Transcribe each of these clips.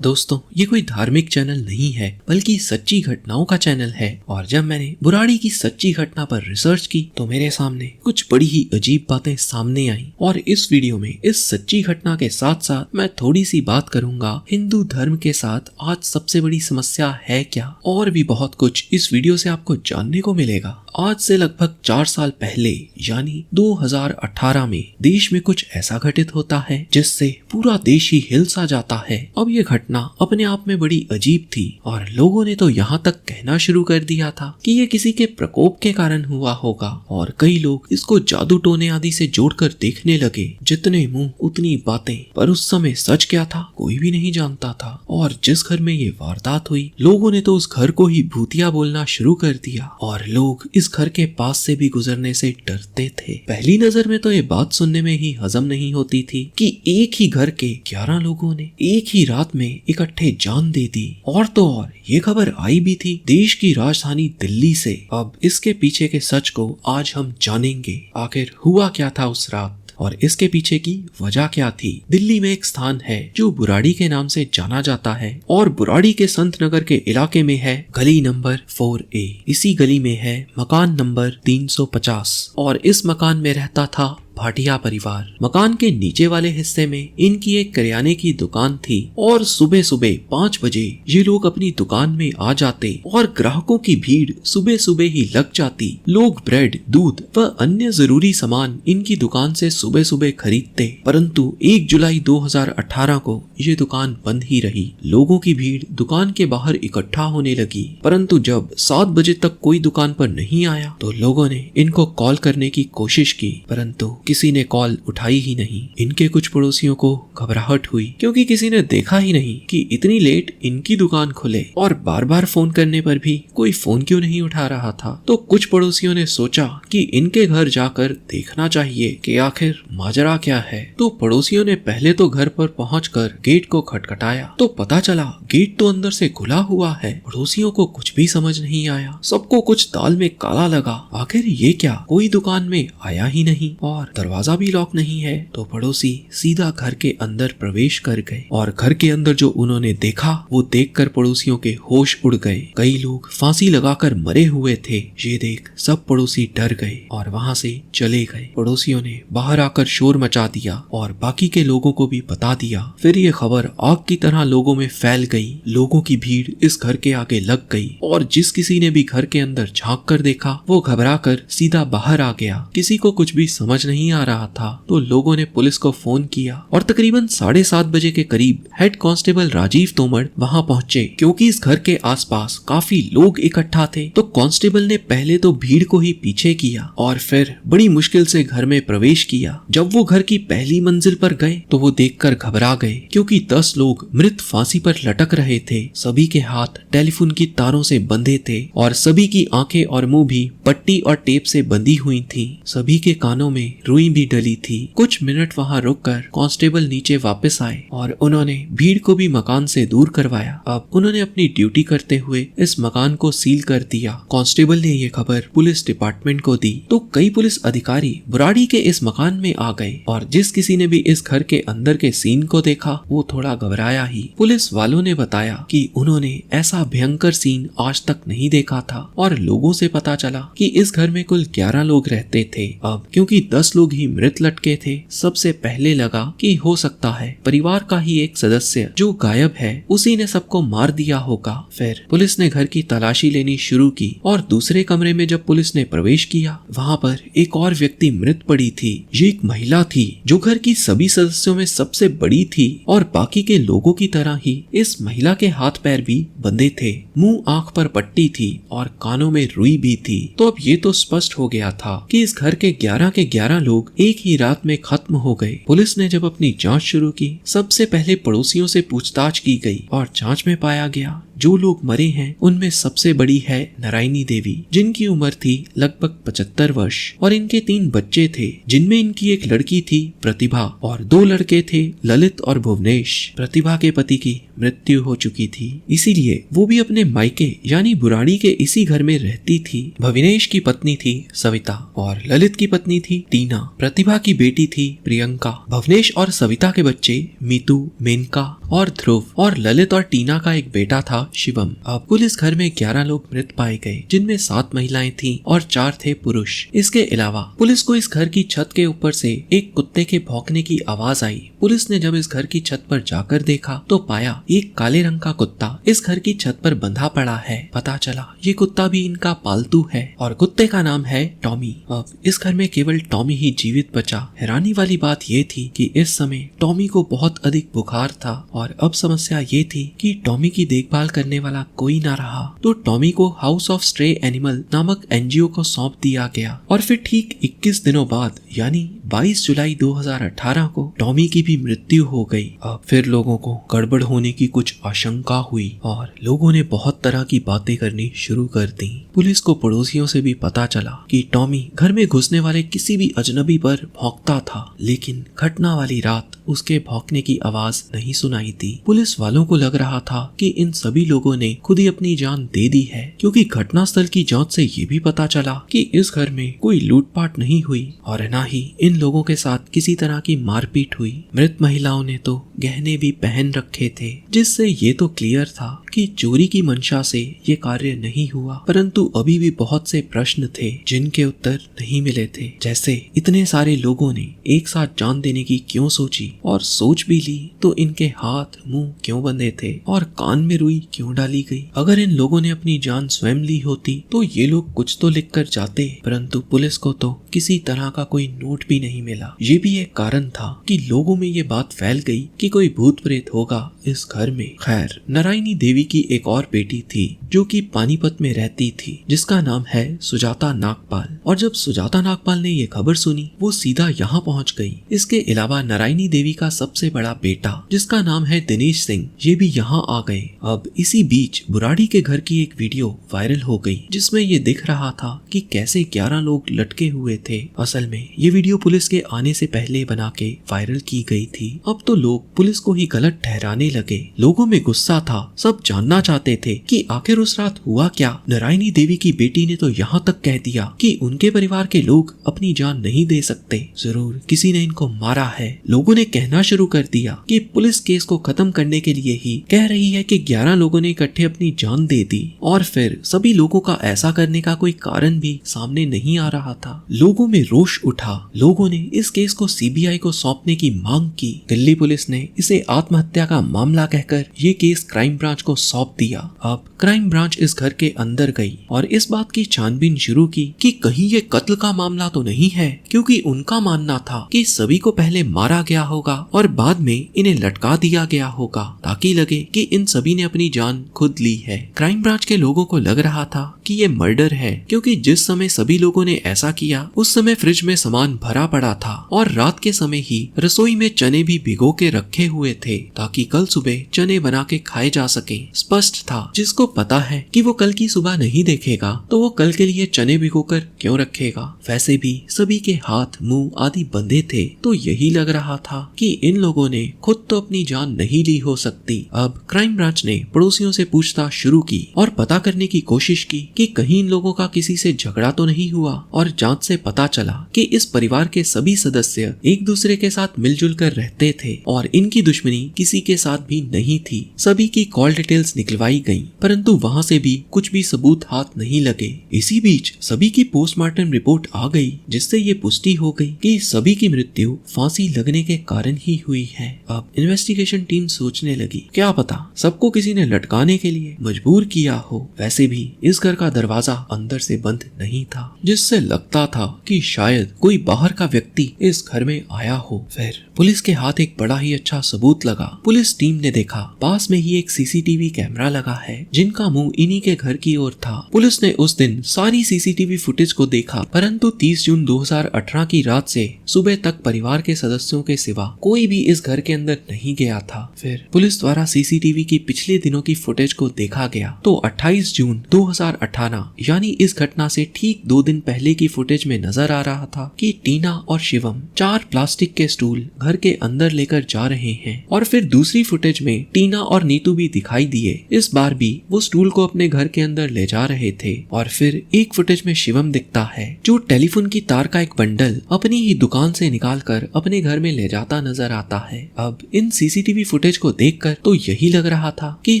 दोस्तों, ये कोई धार्मिक चैनल नहीं है बल्कि सच्ची घटनाओं का चैनल है। और जब मैंने बुराड़ी की सच्ची घटना पर रिसर्च की तो मेरे सामने कुछ बड़ी ही अजीब बातें सामने आई। और इस वीडियो में इस सच्ची घटना के साथ साथ मैं थोड़ी सी बात करूंगा हिंदू धर्म के साथ आज सबसे बड़ी समस्या है क्या, और भी बहुत कुछ इस वीडियो से आपको जानने को मिलेगा। आज से लगभग 4 साल पहले यानी 2018 में देश में कुछ ऐसा घटित होता है जिससे पूरा देश ही हिल सा जाता है। अब ये घटना अपने आप में बड़ी अजीब थी और लोगों ने तो यहाँ तक कहना शुरू कर दिया था कि ये किसी के प्रकोप के कारण हुआ होगा, और कई लोग इसको जादू टोने आदि से जोड़कर देखने लगे। जितने मुंह उतनी बातें, पर उस समय सच क्या था कोई भी नहीं जानता था। और जिस घर में ये वारदात हुई लोगों ने तो उस घर को ही भूतिया बोलना शुरू कर दिया और लोग इस घर के पास से भी गुजरने से डरते थे। पहली नजर में तो ये बात सुनने में ही हजम नहीं होती थी कि एक ही घर के 11 लोगों ने एक ही रात में इकट्ठे जान दे दी। और तो और ये खबर आई भी थी देश की राजधानी दिल्ली से। अब इसके पीछे के सच को आज हम जानेंगे। आखिर हुआ क्या था उस रात और इसके पीछे की वजह क्या थी। दिल्ली में एक स्थान है जो बुराड़ी के नाम से जाना जाता है और बुराड़ी के संत नगर के इलाके में है गली नंबर 4A। इसी गली में है मकान नंबर 350 और इस मकान में रहता था भाटिया परिवार। मकान के नीचे वाले हिस्से में इनकी एक किराने की दुकान थी और सुबह सुबह 5 बजे ये लोग अपनी दुकान में आ जाते और ग्राहकों की भीड़ सुबह सुबह ही लग जाती। लोग ब्रेड, दूध व अन्य जरूरी सामान इनकी दुकान से सुबह सुबह खरीदते। परंतु 1 जुलाई 2018 को ये दुकान बंद ही रही। लोगों की भीड़ दुकान के बाहर इकट्ठा होने लगी, परंतु जब 7 बजे तक कोई दुकान पर नहीं आया तो लोगों ने इनको कॉल करने की कोशिश की, परंतु किसी ने कॉल उठाई ही नहीं। इनके कुछ पड़ोसियों को घबराहट हुई क्योंकि किसी ने देखा ही नहीं कि इतनी लेट इनकी दुकान खुले, और बार बार फोन करने पर भी कोई फोन क्यों नहीं उठा रहा था। तो कुछ पड़ोसियों ने सोचा कि इनके घर जाकर देखना चाहिए कि आखिर माजरा क्या है। तो पड़ोसियों ने पहले तो घर पर पहुंचकर गेट को खटखटाया तो पता चला गेट तो अंदर से खुला हुआ है। पड़ोसियों को कुछ भी समझ नहीं आया, सबको कुछ दाल में काला लगा। आखिर ये क्या, कोई दुकान में आया ही नहीं और दरवाजा भी लॉक नहीं है। तो पड़ोसी सीधा घर के अंदर प्रवेश कर गए और घर के अंदर जो उन्होंने देखा वो देखकर पड़ोसियों के होश उड़ गए। कई लोग फांसी लगाकर मरे हुए थे। ये देख सब पड़ोसी डर गए और वहां से चले गए। पड़ोसियों ने बाहर आकर शोर मचा दिया और बाकी के लोगों को भी बता दिया। फिर ये खबर आग की तरह लोगों में फैल गई। लोगों की भीड़ इस घर के आगे लग गई और जिस किसी ने भी घर के अंदर झांक कर देखा वो घबरा कर सीधा बाहर आ गया। किसी को कुछ भी समझ नहीं आ रहा था तो लोगों ने पुलिस को फोन किया और तकरीबन 7:30 बजे के करीब हेड कांस्टेबल राजीव तोमर वहां पहुंचे। क्योंकि इस घर के आसपास काफी लोग इकट्ठा थे तो कांस्टेबल ने पहले तो भीड़ को ही पीछे किया और फिर बड़ी मुश्किल से घर में प्रवेश किया। जब वो घर की पहली मंजिल पर गए तो वो देखकर घबरा गए क्योंकि 10 लोग मृत फांसी पर लटक रहे थे। सभी के हाथ टेलीफोन की तारों से बंधे थे और सभी की आंखें और मुंह भी पट्टी और टेप से बंधी हुई थी। सभी के कानों में रुई भी डली थी। कुछ मिनट वहां रुककर कांस्टेबल नीचे वापस आए और उन्होंने भीड़ को भी मकान से दूर करवाया। अब उन्होंने अपनी ड्यूटी करते हुए इस मकान को सील कर दिया। कांस्टेबल ने ये खबर पुलिस डिपार्टमेंट को दी तो कई पुलिस अधिकारी बुराड़ी के इस मकान में आ गए और जिस किसी ने भी इस घर के अंदर के सीन को देखा वो थोड़ा घबराया ही। पुलिस वालों ने बताया कि उन्होंने ऐसा भयंकर सीन आज तक नहीं देखा था और लोगों से पता चला कि इस घर में कुल 11 लोग रहते थे। अब क्योंकि 10 लोग ही मृत लटके थे, सबसे पहले लगा कि हो सकता है परिवार का ही एक सदस्य जो गायब है उसी ने सबको मार दिया होगा। फिर पुलिस ने घर की तलाशी लेनी शुरू की और दूसरे कमरे में जब पुलिस ने प्रवेश किया वहां पर एक और व्यक्ति मृत पड़ी थी। ये एक महिला थी जो घर की सभी सदस्यों में सबसे बड़ी थी और बाकी के लोगों की तरह ही इस महिला के हाथ पैर भी बंधे थे। मुंह आंख पर पट्टी थी और कानों में रुई भी थी। तो अब ये तो स्पष्ट हो गया था कि इस घर के 11 लोग एक ही रात में खत्म हो गए। पुलिस ने जब अपनी जांच शुरू की सबसे पहले पड़ोसियों से पूछताछ की गई और जांच में पाया गया जो लोग मरे हैं उनमें सबसे बड़ी है नारायणी देवी जिनकी उम्र थी लगभग 75 वर्ष और इनके 3 बच्चे थे जिनमें इनकी एक लड़की थी प्रतिभा और 2 लड़के थे ललित और भुवनेश। प्रतिभा के पति की मृत्यु हो चुकी थी इसीलिए वो भी अपने मायके यानी बुराड़ी के इसी घर में रहती थी। भुवनेश की पत्नी थी सविता और ललित की पत्नी थी टीना। प्रतिभा की बेटी थी प्रियंका। भुवनेश और सविता के बच्चे मीतू, मेनका और ध्रुव और ललित और टीना का एक बेटा था शिवम। अब पुलिस घर में 11 लोग मृत पाए गए, जिनमें 7 महिलाएं थीं और 4 थे पुरुष। इसके अलावा पुलिस को इस घर की छत के ऊपर से एक कुत्ते के भौंकने की आवाज आई। पुलिस ने जब इस घर की छत पर जाकर देखा तो पाया एक काले रंग का कुत्ता इस घर की छत पर बंधा पड़ा है। पता चला ये कुत्ता भी इनका पालतू है और कुत्ते का नाम है टॉमी। अब इस घर में केवल टॉमी ही जीवित बचा। हैरानी वाली बात ये थी कि इस समय टॉमी को बहुत अधिक बुखार था और अब समस्या ये थी कि टॉमी की देखभाल करने वाला कोई ना रहा, तो टॉमी को हाउस ऑफ स्ट्रे एनिमल नामक एनजीओ को सौंप दिया गया। और फिर ठीक 21 दिनों बाद यानी 22 जुलाई 2018 को टॉमी की भी मृत्यु हो गई। अब फिर लोगों को गड़बड़ होने की कुछ आशंका हुई और लोगों ने बहुत तरह की बातें करनी शुरू कर दी। पुलिस को पड़ोसियों से भी पता चला कि टॉमी घर में घुसने वाले किसी भी अजनबी पर भौंकता था, लेकिन घटना वाली रात उसके भौंकने की आवाज नहीं सुनाई दी। पुलिस वालों को लग रहा था कि इन सभी लोगों ने खुद ही अपनी जान दे दी है, क्योंकि घटनास्थल की जांच से ये भी पता चला कि इस घर में कोई लूटपाट नहीं हुई और न ही इन लोगों के साथ किसी तरह की मारपीट हुई। मृत महिलाओं ने तो गहने भी पहन रखे थे, जिससे ये तो क्लियर था कि चोरी की मंशा से ये कार्य नहीं हुआ। परंतु अभी भी बहुत से प्रश्न थे जिनके उत्तर नहीं मिले थे, जैसे इतने सारे लोगों ने एक साथ जान देने की क्यों सोची, और सोच भी ली तो इनके हाथ मुंह क्यों बंधे थे और कान में रुई क्यों डाली गई। अगर इन लोगों ने अपनी जान स्वयं ली होती तो ये लोग कुछ तो लिख कर जाते, परंतु पुलिस को तो किसी तरह का कोई नोट भी नहीं मिला। ये भी एक कारण था कि लोगों में ये बात फैल गई कि कोई भूत प्रेत होगा इस घर में। खैर, नारायणी देवी की एक और बेटी थी जो कि पानीपत में रहती थी, जिसका नाम है सुजाता नागपाल। और जब सुजाता नागपाल ने ये खबर सुनी वो सीधा यहाँ पहुँच गई। इसके अलावा नारायणी देवी का सबसे बड़ा बेटा जिसका नाम है दिनेश सिंह, ये भी यहाँ आ गए। अब इसी बीच बुराड़ी के घर की एक वीडियो वायरल हो गई, जिसमें ये दिख रहा था कि कैसे 11 लोग लटके हुए थे। असल में ये वीडियो पुलिस के आने से पहले बना के वायरल की गई थी। अब तो लोग पुलिस को ही गलत ठहराने लगे। लोगों में गुस्सा था, सब जानना चाहते थे कि आखिर उस रात हुआ क्या। नारायणी देवी की बेटी ने तो यहाँ तक कह दिया कि उनके परिवार के लोग अपनी जान नहीं दे सकते, जरूर किसी ने इनको मारा है। लोगों ने कहना शुरू कर दिया कि पुलिस केस को खत्म करने के लिए ही कह रही है कि 11 लोगों ने इकट्ठे अपनी जान दे दी, और फिर सभी लोगों का ऐसा करने का कोई कारण भी सामने नहीं आ रहा था। लोगों में रोष उठा। लोगों ने इस केस को सीबीआई को सौंपने की मांग की। दिल्ली पुलिस ने इसे आत्महत्या का मामला कहकर ये केस क्राइम ब्रांच को सौंप दिया। अब क्राइम ब्रांच इस घर के अंदर गई और इस बात की छानबीन शुरू की कि कहीं ये कत्ल का मामला तो नहीं है, क्योंकि उनका मानना था कि सभी को पहले मारा गया होगा और बाद में इन्हें लटका दिया गया होगा, ताकि लगे कि इन सभी ने अपनी जान खुद ली है। क्राइम ब्रांच के लोगों को लग रहा था कि ये मर्डर है, क्योंकि जिस समय सभी लोगों ने ऐसा किया उस समय फ्रिज में सामान भरा पड़ा था और रात के समय ही रसोई में चने भी भिगो के रखे हुए थे, ताकि कल सुबह चने बना के खाए जा सके। स्पष्ट था जिसको पता है कि वो कल की सुबह नहीं देखेगा तो वो कल के लिए चने भिगोकर क्यों रखेगा। वैसे भी सभी के हाथ मुंह आदि बंधे थे, तो यही लग रहा था कि इन लोगों ने खुद तो अपनी जान नहीं ली हो सकती। अब क्राइम ब्रांच ने पड़ोसियों से पूछताछ शुरू की और पता करने की कोशिश की कि कहीं इन लोगों का किसी से झगड़ा तो नहीं हुआ, और जांच से पता चला कि इस परिवार के सभी सदस्य एक दूसरे के साथ मिलजुल कर रहते थे और इनकी दुश्मनी किसी के साथ भी नहीं थी। सभी की कॉल डिटेल्स निकलवाई गई, परंतु वहां से भी कुछ भी सबूत हाथ नहीं लगे। इसी बीच सभी की पोस्टमार्टम रिपोर्ट आ गई, जिससे ये पुष्टि हो गई कि सभी की मृत्यु फांसी लगने के कारण ही हुई है। अब इन्वेस्टिगेशन टीम सोचने लगी, क्या पता सबको किसी ने लटकाने के लिए मजबूर किया हो। वैसे भी इस घर का दरवाजा अंदर से बंद नहीं था, जिससे लगता था कि शायद कोई बाहर का व्यक्ति इस घर में आया हो। फिर पुलिस के हाथ एक बड़ा ही अच्छा सबूत लगा। पुलिस टीम ने देखा पास में ही एक सीसीटीवी कैमरा लगा है, जिनका मुंह इन्हीं के घर की ओर था। पुलिस ने उस दिन सारी सीसीटीवी फुटेज को देखा, परंतु 30 जून 2018 की रात से सुबह तक परिवार के सदस्यों के सिवा कोई भी इस घर के अंदर नहीं गया था। फिर पुलिस द्वारा सीसीटीवी की पिछले दिनों की फुटेज को देखा गया तो 28 जून 2018 यानी इस घटना से ठीक 2 दिन पहले की फुटेज में नजर आ रहा था कि टीना और शिवम 4 प्लास्टिक के स्टूल घर के अंदर लेकर जा रहे हैं। और फिर दूसरी फुटेज में टीना और नीतू भी दिखाई दिए। इस बार भी वो स्टूल को अपने घर के अंदर ले जा रहे थे। और फिर एक फुटेज में शिवम दिखता है जो टेलीफोन की तार का एक बंडल अपनी ही दुकान से निकालकर अपने घर में ले जाता नजर आता है। अब इन सीसीटीवी फुटेज को देखकर तो यही लग रहा था कि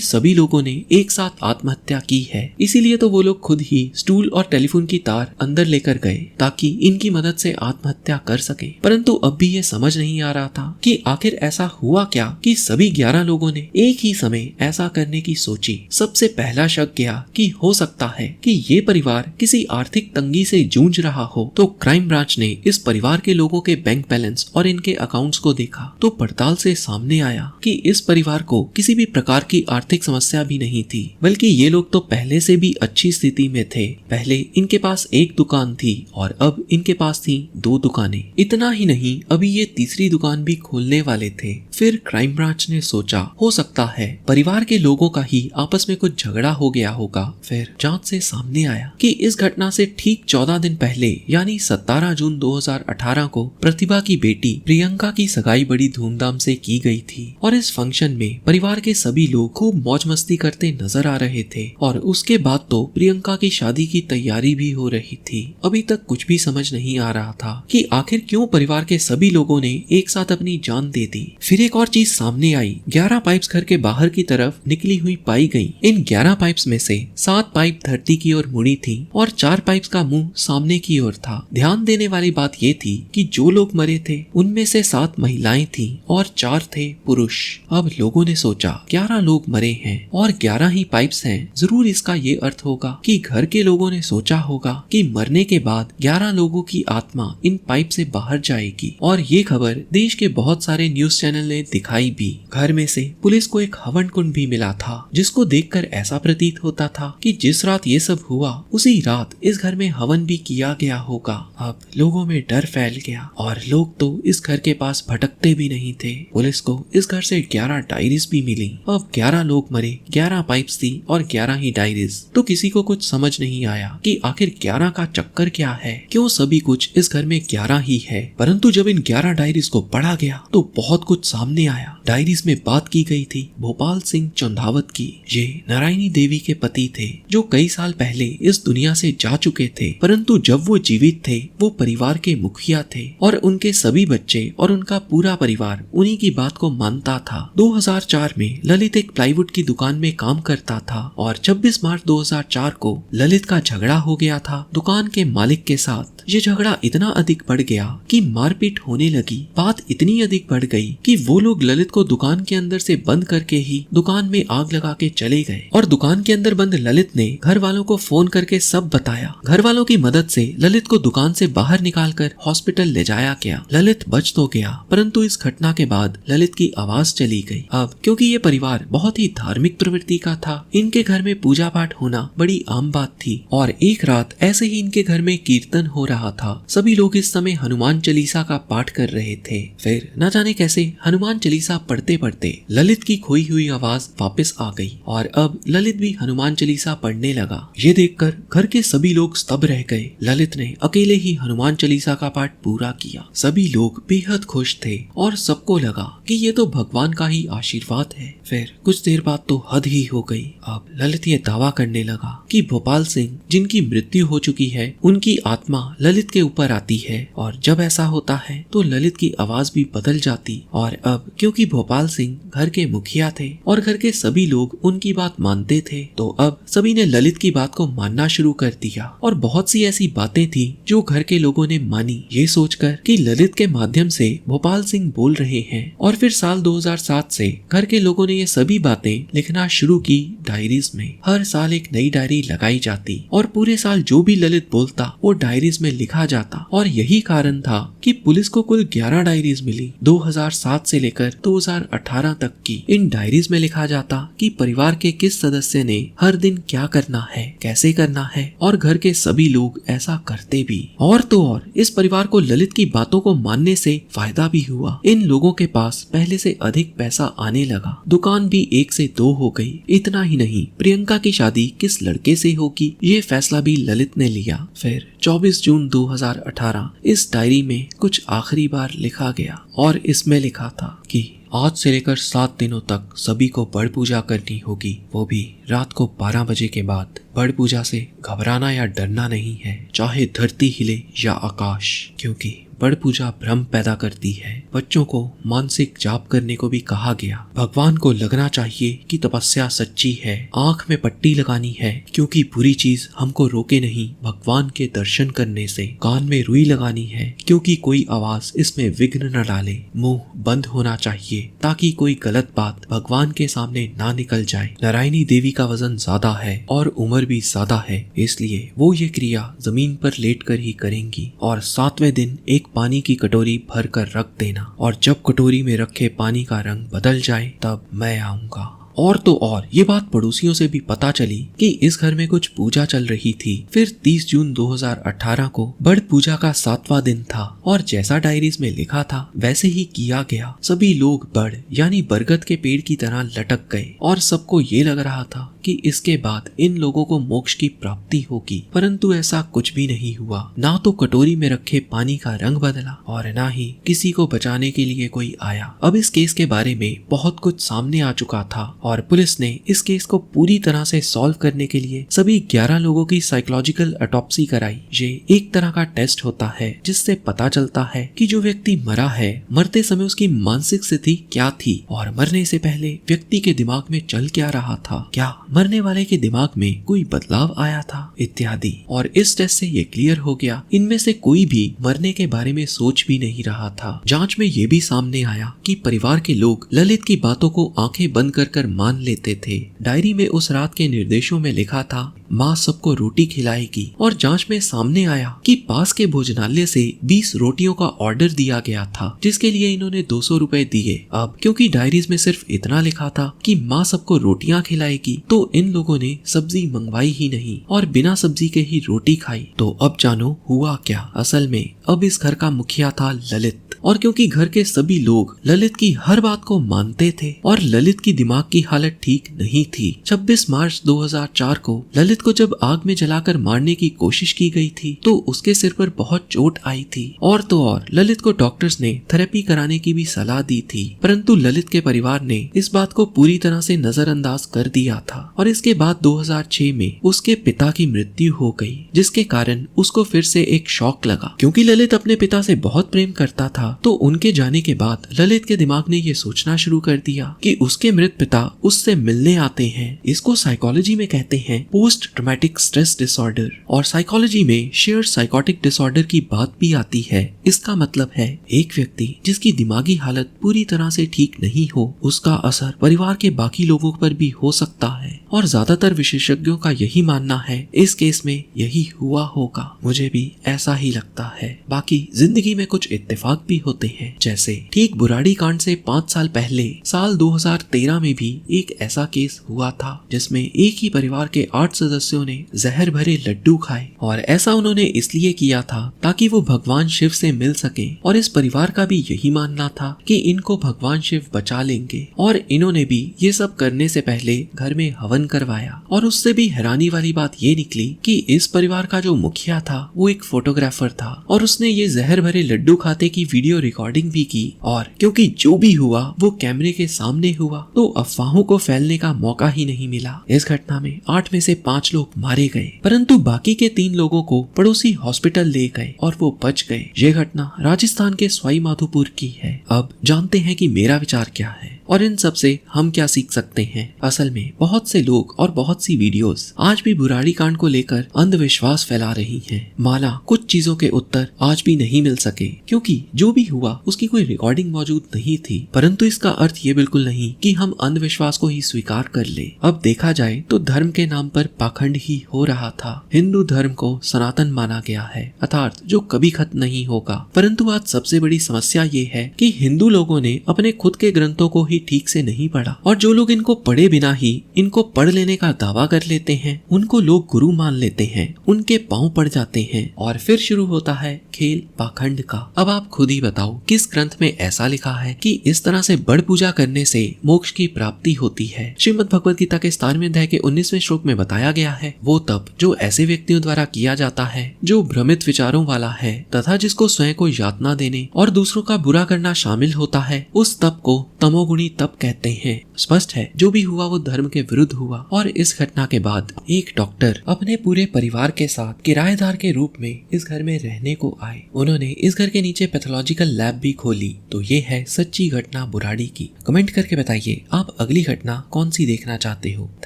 सभी लोगों ने एक साथ आत्महत्या की है, इसीलिए तो वो लोग खुद ही स्टूल और टेलीफोन की तार अंदर लेकर गए ताकि इनकी मदद से आत्महत्या कर सके। परंतु अब भी ये समझ नहीं आ रहा था कि आखिर ऐसा हुआ क्या कि सभी 11 लोगों ने एक ही समय ऐसा करने की सोची। सबसे पहला शक गया कि हो सकता है कि ये परिवार किसी आर्थिक तंगी से जूझ रहा हो। तो क्राइम ब्रांच ने इस परिवार के लोगों के बैंक बैलेंस और इनके अकाउंट्स को देखा तो पड़ताल से सामने आया कि इस परिवार को किसी भी प्रकार की आर्थिक समस्या भी नहीं थी, बल्कि ये लोग तो पहले से भी अच्छी स्थिति में थे। पहले इनके पास एक दुकान थी और अब इनके पास थी 2 दुकानें। इतना ही नहीं, अभी ये तीसरी दुकान भी खोलने वाले थे। फिर क्राइम ब्रांच ने सोचा हो सकता है परिवार के लोगों का ही आपस में कुछ झगड़ा हो गया होगा। फिर जांच से सामने आया कि इस घटना से ठीक 14 दिन पहले यानी 17 जून 2018 को प्रतिभा की बेटी प्रियंका की सगाई बड़ी धूमधाम से की गई थी। और इस फंक्शन में परिवार के सभी लोग खूब मौज मस्ती करते नजर आ रहे थे। और उसके बाद तो प्रियंका की शादी की तैयारी भी हो रही थी। अभी तक कुछ भी समझ नहीं आ रहा था कि आखिर क्यों परिवार के सभी लोगों ने एक साथ अपनी जान दे दी। फिर एक और चीज सामने आई, 11 पाइप्स घर के बाहर की तरफ निकली हुई पाई गई। इन 11 पाइप्स में से 7 पाइप धरती की ओर मुड़ी थी और 4 पाइप्स का मुंह सामने की ओर था। ध्यान देने वाली बात ये थी कि जो लोग मरे थे उनमें से 7 महिलाएं थी और 4 थे पुरुष। अब लोगों ने सोचा 11 लोग मरे हैं और 11 ही पाइप्स हैं, जरूर इसका ये अर्थ होगा कि घर के लोगों ने सोचा होगा कि मरने के बाद 11 लोगों की आत्मा इन पाइप से बाहर जाएगी। और ये खबर देश के बहुत सारे न्यूज चैनल ने दिखाई भी। घर में से पुलिस को एक हवन कुंड भी मिला था जिसको देखकर ऐसा प्रतीत होता था कि जिस रात ये सब हुआ उसी रात इस घर में हवन भी किया गया होगा। अब लोगों में डर फैल गया और लोग तो इस घर के पास भटकते भी नहीं थे। पुलिस को इस घर से 11 डायरीज भी मिली। अब 11 लोग मरे, 11 पाइप्स थी और 11 ही डायरीज। तो किसी को कुछ समझ नहीं आया कि आखिर 11 का चक्कर क्या है, क्यों सभी कुछ इस घर में 11 ही है। परंतु जब इन 11 डायरीज को पढ़ा गया तो बहुत कुछ सामने आया। डायरीज में बात की गई थी भोपाल सिंह चौंधावत की। ये नारायणी देवी के पति थे जो कई साल पहले इस दुनिया से जा चुके थे। परंतु जब वो जीवित थे वो परिवार के मुखिया थे और उनके सभी बच्चे और उनका पूरा परिवार उन्हीं की बात को मानता था। 2004 में ललित एक प्लाईवुड की दुकान में काम करता था और 26 मार्च 2004 को ललित का झगड़ा हो गया था दुकान के मालिक के साथ। ये झगड़ा इतना अधिक बढ़ गया कि मारपीट होने लगी। बात इतनी अधिक बढ़ गई कि वो लोग ललित को दुकान के अंदर से बंद करके ही दुकान में आग लगा के चले गए। और दुकान के अंदर बंद ललित ने घर वालों को फोन करके सब बताया। घर वालों की मदद से ललित को दुकान से बाहर निकालकर हॉस्पिटल ले जाया गया। ललित बच तो गया, परंतु इस घटना के बाद ललित की आवाज चली गई। अब क्योंकि ये परिवार बहुत ही धार्मिक प्रवृत्ति का था, इनके घर में पूजा पाठ होना बड़ी आम बात थी। और एक रात ऐसे ही इनके घर में कीर्तन हो रहा था। सभी लोग इस समय हनुमान चालीसा का पाठ कर रहे थे। फिर न जाने कैसे हनुमान चालीसा पढ़ते पढ़ते ललित की खोई हुई आवाज वापस आ गई और अब ललित भी हनुमान चालीसा पढ़ने लगा। ये देखकर घर के सभी लोग स्तब्ध रह गए। ललित ने अकेले ही हनुमान चालीसा का पाठ पूरा किया। सभी लोग बेहद खुश थे और सबको लगा कि ये तो भगवान का ही आशीर्वाद है। फिर कुछ देर बाद तो हद ही हो गई। अब ललित ये दावा करने लगा कि भोपाल सिंह जिनकी मृत्यु हो चुकी है उनकी आत्मा ललित के ऊपर आती है और जब ऐसा होता है तो ललित की आवाज भी बदल जाती। और अब क्योंकि भोपाल सिंह घर के मुखिया थे और घर के सभी लोग उनकी बात मानते थे तो अब सभी ने ललित की बात को मानना शुरू कर दिया। और बहुत सी ऐसी बातें थी जो घर के लोगों ने मानी, ये सोचकर कि ललित के माध्यम से भोपाल सिंह बोल रहे हैं। और फिर साल 2007 से घर के लोगों ने ये सभी बातें लिखना शुरू की डायरीज में। हर साल एक नई डायरी लगाई जाती और पूरे साल जो भी ललित बोलता वो डायरीज में लिखा जाता। और यही कारण था कि पुलिस को कुल 11 डायरीज मिली 2007 से लेकर 2018 तक की। इन डायरीज में लिखा जाता कि परिवार के किस सदस्य ने हर दिन क्या करना है, कैसे करना है और घर के सभी लोग ऐसा करते भी। और तो और इस परिवार को ललित की बातों को मानने से फायदा भी हुआ। इन लोगों के पास पहले से अधिक पैसा आने लगा। दुकान भी 1 से 2 हो गई। इतना ही नहीं, प्रियंका की शादी किस लड़के से होगी ये फैसला भी ललित ने लिया। फिर 24 जून 2018 इस डायरी में कुछ आखिरी बार लिखा गया और इसमें लिखा था कि आज से लेकर 7 दिनों तक सभी को बड़ पूजा करनी होगी, वो भी रात को 12 बजे के बाद। बड़ पूजा से घबराना या डरना नहीं है, चाहे धरती हिले या आकाश, क्योंकि बड़ पूजा भ्रम पैदा करती है। बच्चों को मानसिक जाप करने को भी कहा गया। भगवान को लगना चाहिए कि तपस्या सच्ची है। आंख में पट्टी लगानी है क्योंकि बुरी चीज हमको रोके नहीं भगवान के दर्शन करने से। कान में रुई लगानी है क्योंकि कोई आवाज इसमें विघ्न न डाले। मुंह बंद होना चाहिए ताकि कोई गलत बात भगवान के सामने ना निकल जाए। नारायणी देवी का वजन ज्यादा है और उम्र भी ज्यादा है, इसलिए वो ये क्रिया जमीन पर लेट कर ही करेंगी। और 7वें दिन एक पानी की कटोरी भर कर रख देना, और जब कटोरी में रखे पानी का रंग बदल जाए तब मैं आऊंगा। और तो और ये बात पड़ोसियों से भी पता चली कि इस घर में कुछ पूजा चल रही थी। फिर 30 जून 2018 को बड़ पूजा का 7वां दिन था और जैसा डायरीज में लिखा था वैसे ही किया गया। सभी लोग बड़ यानी बरगद के पेड़ की तरह लटक गए और सबको ये लग रहा था कि इसके बाद इन लोगों को मोक्ष की प्राप्ति होगी, परंतु ऐसा कुछ भी नहीं हुआ। ना तो कटोरी में रखे पानी का रंग बदला और ना ही किसी को बचाने के लिए कोई आया। अब इस केस के बारे में बहुत कुछ सामने आ चुका था और पुलिस ने इस केस को पूरी तरह से सॉल्व करने के लिए सभी 11 लोगों की साइकोलॉजिकल ऑटोप्सी कराई। ये एक तरह का टेस्ट होता है जिससे पता चलता है कि जो व्यक्ति मरा है, मरते समय उसकी मानसिक स्थिति क्या थी और मरने से पहले व्यक्ति के दिमाग में चल क्या रहा था, क्या मरने वाले के दिमाग में कोई बदलाव आया था, इत्यादि। और इस टेस्ट से ये क्लियर हो गया इनमें से कोई भी मरने के बारे में सोच भी नहीं रहा था। जांच में ये भी सामने आया कि परिवार के लोग ललित की बातों को आंखें बंद कर मान लेते थे। डायरी में उस रात के निर्देशों में लिखा था माँ सबको रोटी खिलाएगी, और जांच में सामने आया कि पास के भोजनालय से 20 रोटियों का ऑर्डर दिया गया था जिसके लिए इन्होंने 200 रुपए दिए। अब क्योंकि डायरीज में सिर्फ इतना लिखा था कि माँ सबको रोटियां खिलाएगी तो इन लोगों ने सब्जी मंगवाई ही नहीं और बिना सब्जी के ही रोटी खाई। तो अब जानो हुआ क्या। असल में अब इस घर का मुखिया था ललित, और क्योंकि घर के सभी लोग ललित की हर बात को मानते थे और ललित की दिमाग की हालत ठीक नहीं थी। 26 मार्च 2004 को ललित को जब आग में जलाकर मारने की कोशिश की गई थी तो उसके सिर पर बहुत चोट आई थी। और तो और ललित को डॉक्टर्स ने थेरेपी कराने की भी सलाह दी थी, परंतु ललित के परिवार ने इस बात को पूरी तरह से नजरअंदाज कर दिया था। और इसके बाद 2006 में उसके पिता की मृत्यु हो गई, जिसके कारण उसको फिर से एक शॉक लगा। क्योंकि ललित अपने पिता से बहुत प्रेम करता था तो उनके जाने के बाद ललित के दिमाग ने ये सोचना शुरू कर दिया कि उसके मृत पिता उससे मिलने आते हैं। इसको साइकोलॉजी में कहते हैं पोस्ट ट्रॉमेटिक स्ट्रेस डिसऑर्डर, और साइकोलॉजी में शेयर साइकोटिक डिसऑर्डर की बात भी आती है। इसका मतलब है एक व्यक्ति जिसकी दिमागी हालत पूरी तरह से ठीक नहीं हो, उसका असर परिवार के बाकी लोगों पर भी हो सकता है। और ज्यादातर विशेषज्ञों का यही मानना है इस केस में यही हुआ होगा। मुझे भी ऐसा ही लगता है। बाकी जिंदगी में कुछ इत्तेफाक भी होते हैं, जैसे ठीक बुराड़ी कांड से 5 साल पहले साल 2013 में भी एक ऐसा केस हुआ था जिसमें एक ही परिवार के 8 सदस्यों ने जहर भरे लड्डू खाए, और ऐसा उन्होंने इसलिए किया था ताकि वो भगवान शिव से मिल सके। और इस परिवार का भी यही मानना था कि इनको भगवान शिव बचा लेंगे, और इन्होंने भी ये सब करने से पहले घर में हवन करवाया। और उससे भी हैरानी वाली बात ये निकली कि इस परिवार का जो मुखिया था वो एक फोटोग्राफर था और उसने ये जहर भरे लड्डू खाते की वीडियो रिकॉर्डिंग भी की। और क्योंकि जो भी हुआ वो कैमरे के सामने हुआ तो अफवाहों को फैलने का मौका ही नहीं मिला। इस घटना में 8 में से 5 लोग मारे गए, परंतु बाकी के 3 लोगों को पड़ोसी हॉस्पिटल ले गए और वो बच गए। ये घटना राजस्थान के सवाई माधोपुर की है। अब जानते हैं कि मेरा विचार क्या है और इन सब से हम क्या सीख सकते हैं। असल में बहुत से लोग और बहुत सी वीडियोस आज भी बुराड़ी कांड को लेकर अंधविश्वास फैला रही हैं। माना कुछ चीजों के उत्तर आज भी नहीं मिल सके क्योंकि जो भी हुआ उसकी कोई रिकॉर्डिंग मौजूद नहीं थी, परंतु इसका अर्थ ये बिल्कुल नहीं कि हम अंधविश्वास को ही स्वीकार कर ले। अब देखा जाए तो धर्म के नाम पर पाखंड ही हो रहा था। हिंदू धर्म को सनातन माना गया है, अर्थात जो कभी खत्म नहीं होगा। परंतु आज सबसे बड़ी समस्या ये है कि हिंदू लोगों ने अपने खुद के ग्रंथों को ही ठीक से नहीं पढ़ा, और जो लोग इनको पढ़े बिना ही इनको पढ़ लेने का दावा कर लेते हैं उनको लोग गुरु मान लेते हैं, उनके पांव पड़ जाते हैं और फिर शुरू होता है खेल पाखंड का। अब आप खुद ही बताओ किस ग्रंथ में ऐसा लिखा है कि इस तरह से बड़ पूजा करने से मोक्ष की प्राप्ति होती है। श्रीमद् भगवद गीता के 17वें अध्याय के 19वें श्लोक में बताया गया है, वो तप जो ऐसे व्यक्तियों द्वारा किया जाता है जो भ्रमित विचारों वाला है तथा जिसको स्वयं को यातना देने और दूसरों का बुरा करना शामिल होता है, उस तप को तमोगुणी तप कहते हैं। स्पष्ट है जो भी हुआ वो धर्म के विरुद्ध हुआ, और इस घटना के बाद एक डॉक्टर अपने पूरे परिवार के साथ किराएदार के रूप में इस घर में रहने को आए। उन्होंने इस घर के नीचे पैथोलॉजिकल लैब भी खोली। तो ये है सच्ची घटना बुराड़ी की। कमेंट करके बताइए आप अगली घटना कौन सी देखना चाहते हो।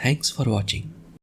Thanks for watching.